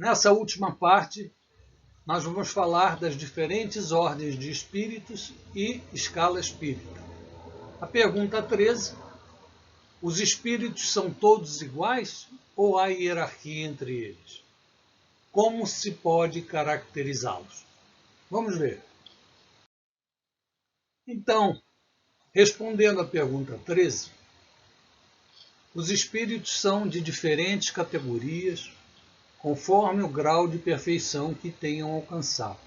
Nessa última parte, nós vamos falar das diferentes ordens de espíritos e escala espírita. A pergunta 13: os espíritos são todos iguais ou há hierarquia entre eles? Como se pode caracterizá-los? Vamos ver. Então, respondendo à pergunta 13, os espíritos são de diferentes categorias, conforme o grau de perfeição que tenham alcançado.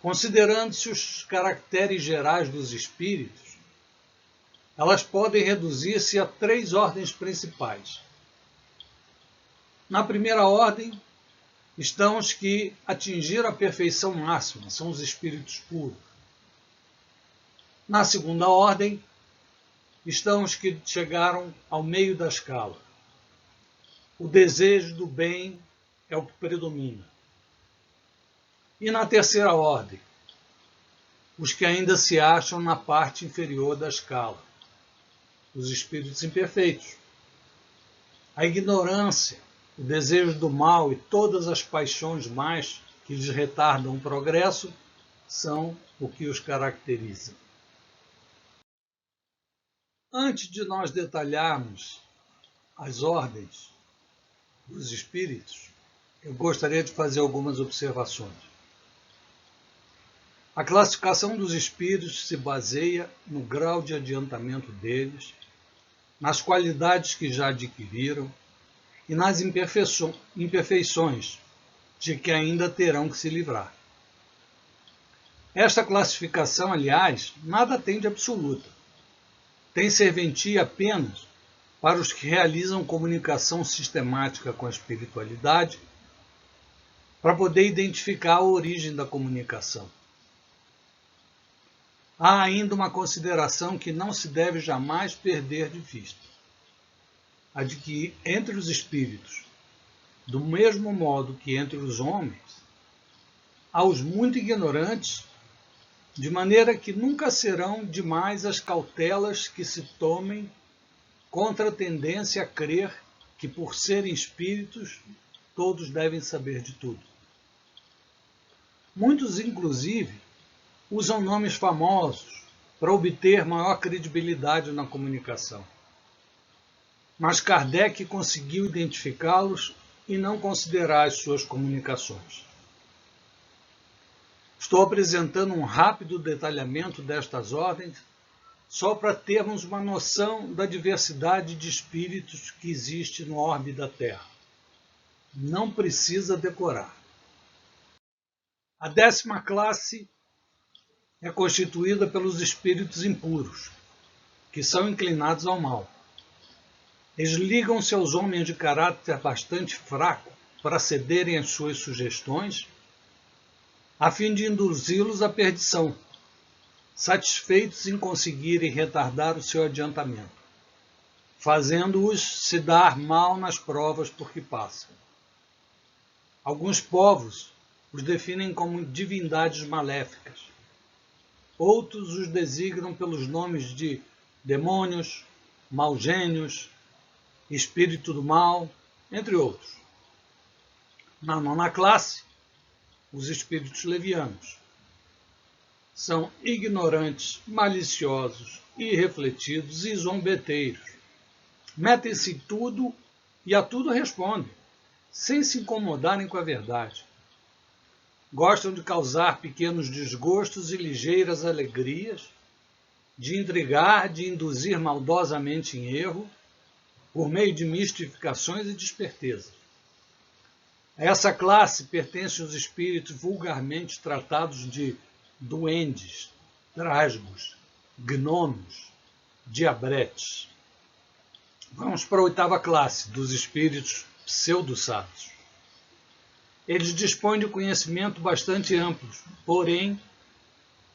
Considerando-se os caracteres gerais dos espíritos, elas podem reduzir-se a 3 ordens principais. Na primeira ordem, estão os que atingiram a perfeição máxima, são os espíritos puros. Na segunda ordem, estão os que chegaram ao meio da escala. O desejo do bem é o que predomina. E na terceira ordem, os que ainda se acham na parte inferior da escala, os espíritos imperfeitos. A ignorância, o desejo do mal e todas as paixões mais que lhes retardam o progresso são o que os caracteriza. Antes de nós detalharmos as ordens dos espíritos, eu gostaria de fazer algumas observações. A classificação dos espíritos se baseia no grau de adiantamento deles, nas qualidades que já adquiriram e nas imperfeições de que ainda terão que se livrar. Esta classificação, aliás, nada tem de absoluta. Tem serventia apenas para os que realizam comunicação sistemática com a espiritualidade, para poder identificar a origem da comunicação. Há ainda uma consideração que não se deve jamais perder de vista: a de que entre os espíritos, do mesmo modo que entre os homens, há os muito ignorantes, de maneira que nunca serão demais as cautelas que se tomem contra a tendência a crer que, por serem espíritos, todos devem saber de tudo. Muitos, inclusive, usam nomes famosos para obter maior credibilidade na comunicação. Mas Kardec conseguiu identificá-los e não considerar as suas comunicações. Estou apresentando um rápido detalhamento destas ordens, só para termos uma noção da diversidade de espíritos que existe no orbe da Terra. Não precisa decorar. A 10ª classe é constituída pelos espíritos impuros, que são inclinados ao mal. Eles ligam-se aos homens de caráter bastante fraco para cederem às suas sugestões, a fim de induzi-los à perdição, satisfeitos em conseguirem retardar o seu adiantamento, fazendo-os se dar mal nas provas por que passam. Alguns povos os definem como divindades maléficas. Outros os designam pelos nomes de demônios, maugênios, espírito do mal, entre outros. Na 9ª classe, os espíritos levianos são ignorantes, maliciosos, irrefletidos e zombeteiros. Metem-se em tudo e a tudo respondem, sem se incomodarem com a verdade. Gostam de causar pequenos desgostos e ligeiras alegrias, de intrigar, de induzir maldosamente em erro, por meio de mistificações e de espertezas. A essa classe pertencem os espíritos vulgarmente tratados de duendes, trasgos, gnomos, diabretes. Vamos para a 8ª classe, dos espíritos pseudo-sábios. Eles dispõem de conhecimento bastante amplo, porém,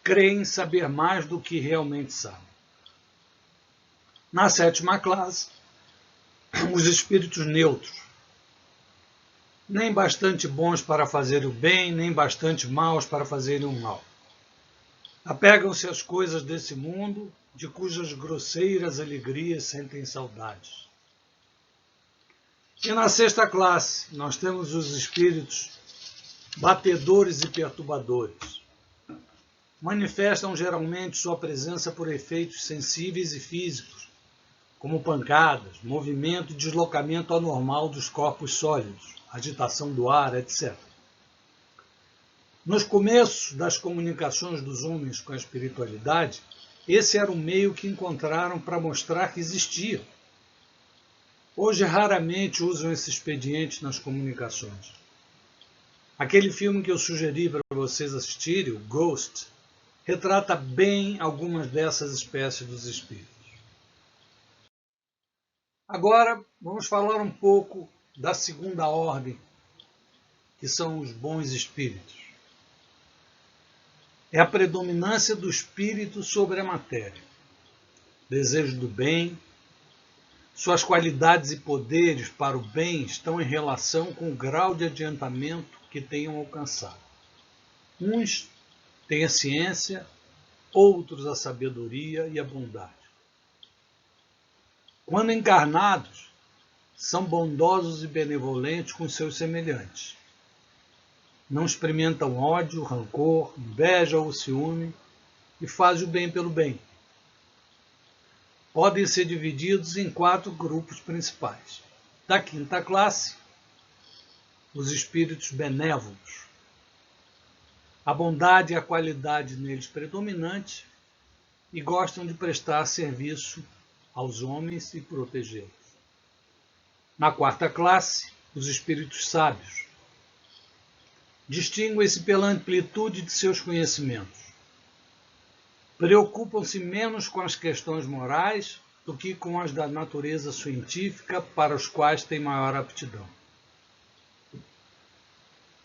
creem saber mais do que realmente sabem. Na 7ª classe, os espíritos neutros, nem bastante bons para fazerem o bem, nem bastante maus para fazerem o mal. Apegam-se às coisas desse mundo, de cujas grosseiras alegrias sentem saudades. E na sexta classe, nós temos os espíritos batedores e perturbadores. Manifestam geralmente sua presença por efeitos sensíveis e físicos, como pancadas, movimento e deslocamento anormal dos corpos sólidos, agitação do ar, etc. Nos começos das comunicações dos homens com a espiritualidade, esse era o meio que encontraram para mostrar que existiam. Hoje raramente usam esse expediente nas comunicações. Aquele filme que eu sugeri para vocês assistirem, o Ghost, retrata bem algumas dessas espécies dos espíritos. Agora vamos falar um pouco da segunda ordem, que são os bons espíritos. É a predominância do espírito sobre a matéria. Desejo do bem. Suas qualidades e poderes para o bem estão em relação com o grau de adiantamento que tenham alcançado. Uns têm a ciência, outros a sabedoria e a bondade. Quando encarnados, são bondosos e benevolentes com seus semelhantes. Não experimentam ódio, rancor, inveja ou ciúme e fazem o bem pelo bem. Podem ser divididos em 4 grupos principais. Da quinta classe, os espíritos benévolos. A bondade e a qualidade neles predominante e gostam de prestar serviço aos homens e protegê-los. Na quarta classe, os espíritos sábios. Distinguem-se pela amplitude de seus conhecimentos. Preocupam-se menos com as questões morais do que com as da natureza científica, para os quais têm maior aptidão.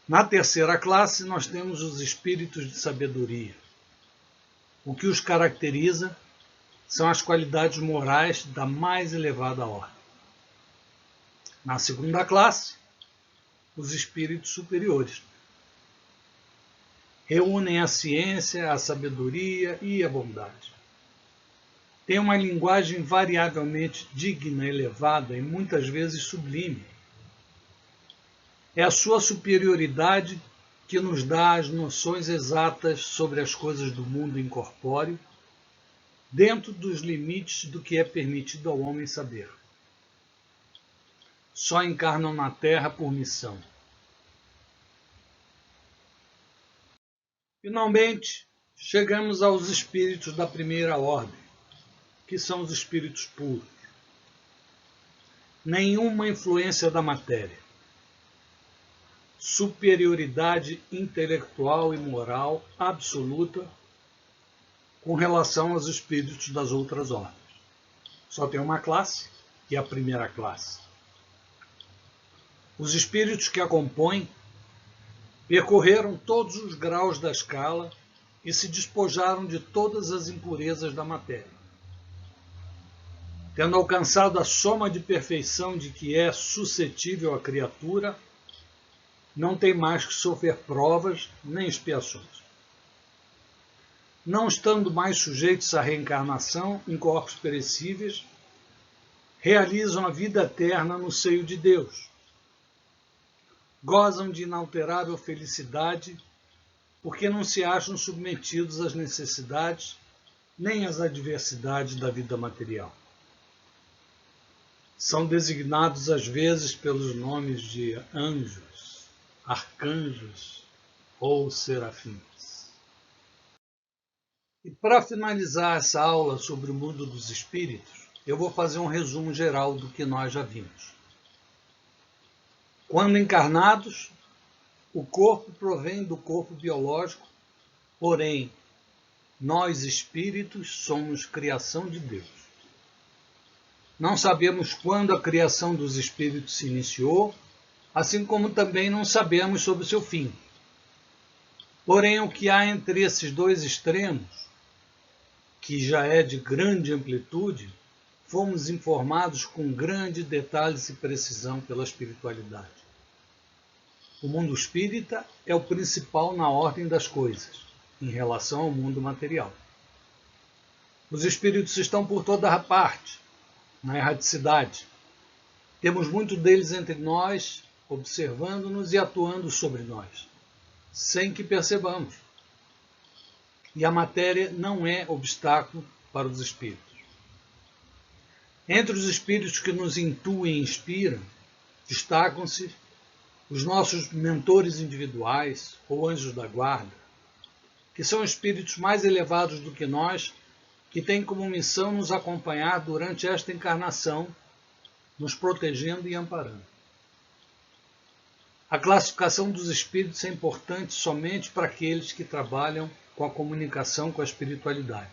Na terceira classe, nós temos os espíritos de sabedoria. O que os caracteriza são as qualidades morais da mais elevada ordem. Na segunda classe, os espíritos superiores. Reúnem a ciência, a sabedoria e a bondade. Têm uma linguagem variavelmente digna, elevada e muitas vezes sublime. É a sua superioridade que nos dá as noções exatas sobre as coisas do mundo incorpóreo, dentro dos limites do que é permitido ao homem saber. Só encarnam na Terra por missão. Finalmente, chegamos aos espíritos da primeira ordem, que são os espíritos puros. Nenhuma influência da matéria. Superioridade intelectual e moral absoluta com relação aos espíritos das outras ordens. Só tem uma classe, e a primeira classe. Os espíritos que a compõem percorreram todos os graus da escala e se despojaram de todas as impurezas da matéria. Tendo alcançado a soma de perfeição de que é suscetível a criatura, não tem mais que sofrer provas nem expiações. Não estando mais sujeitos à reencarnação em corpos perecíveis, realizam a vida eterna no seio de Deus. Gozam de inalterável felicidade, porque não se acham submetidos às necessidades nem às adversidades da vida material. São designados às vezes pelos nomes de anjos, arcanjos ou serafins. E para finalizar essa aula sobre o mundo dos espíritos, eu vou fazer um resumo geral do que nós já vimos. Quando encarnados, o corpo provém do corpo biológico, porém, nós espíritos somos criação de Deus. Não sabemos quando a criação dos espíritos se iniciou, assim como também não sabemos sobre o seu fim. Porém, o que há entre esses dois extremos, que já é de grande amplitude, fomos informados com grande detalhes e precisão pela espiritualidade. O mundo espírita é o principal na ordem das coisas, em relação ao mundo material. Os espíritos estão por toda a parte, na erraticidade. Temos muitos deles entre nós, observando-nos e atuando sobre nós, sem que percebamos. E a matéria não é obstáculo para os espíritos. Entre os espíritos que nos intuem e inspiram, destacam-se os nossos mentores individuais ou anjos da guarda, que são espíritos mais elevados do que nós, que têm como missão nos acompanhar durante esta encarnação, nos protegendo e amparando. A classificação dos espíritos é importante somente para aqueles que trabalham com a comunicação com a espiritualidade,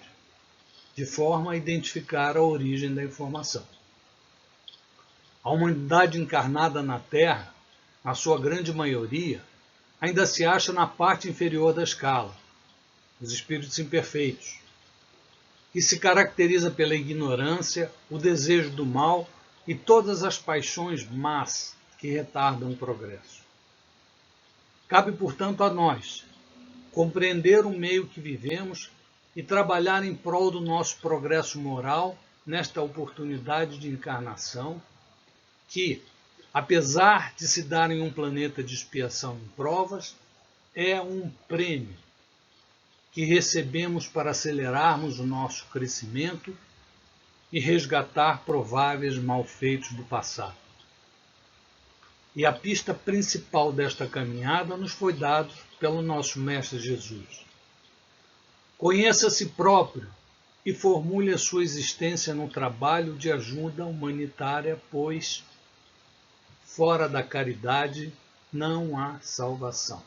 de forma a identificar a origem da informação. A humanidade encarnada na Terra, na sua grande maioria, ainda se acha na parte inferior da escala, os espíritos imperfeitos, que se caracteriza pela ignorância, o desejo do mal e todas as paixões más que retardam o progresso. Cabe, portanto, a nós compreender o meio que vivemos e trabalhar em prol do nosso progresso moral nesta oportunidade de encarnação que, apesar de se dar em um planeta de expiação e provas, é um prêmio que recebemos para acelerarmos o nosso crescimento e resgatar prováveis malfeitos do passado. E a pista principal desta caminhada nos foi dada pelo nosso Mestre Jesus. Conheça a si próprio e formule a sua existência no trabalho de ajuda humanitária, pois fora da caridade não há salvação.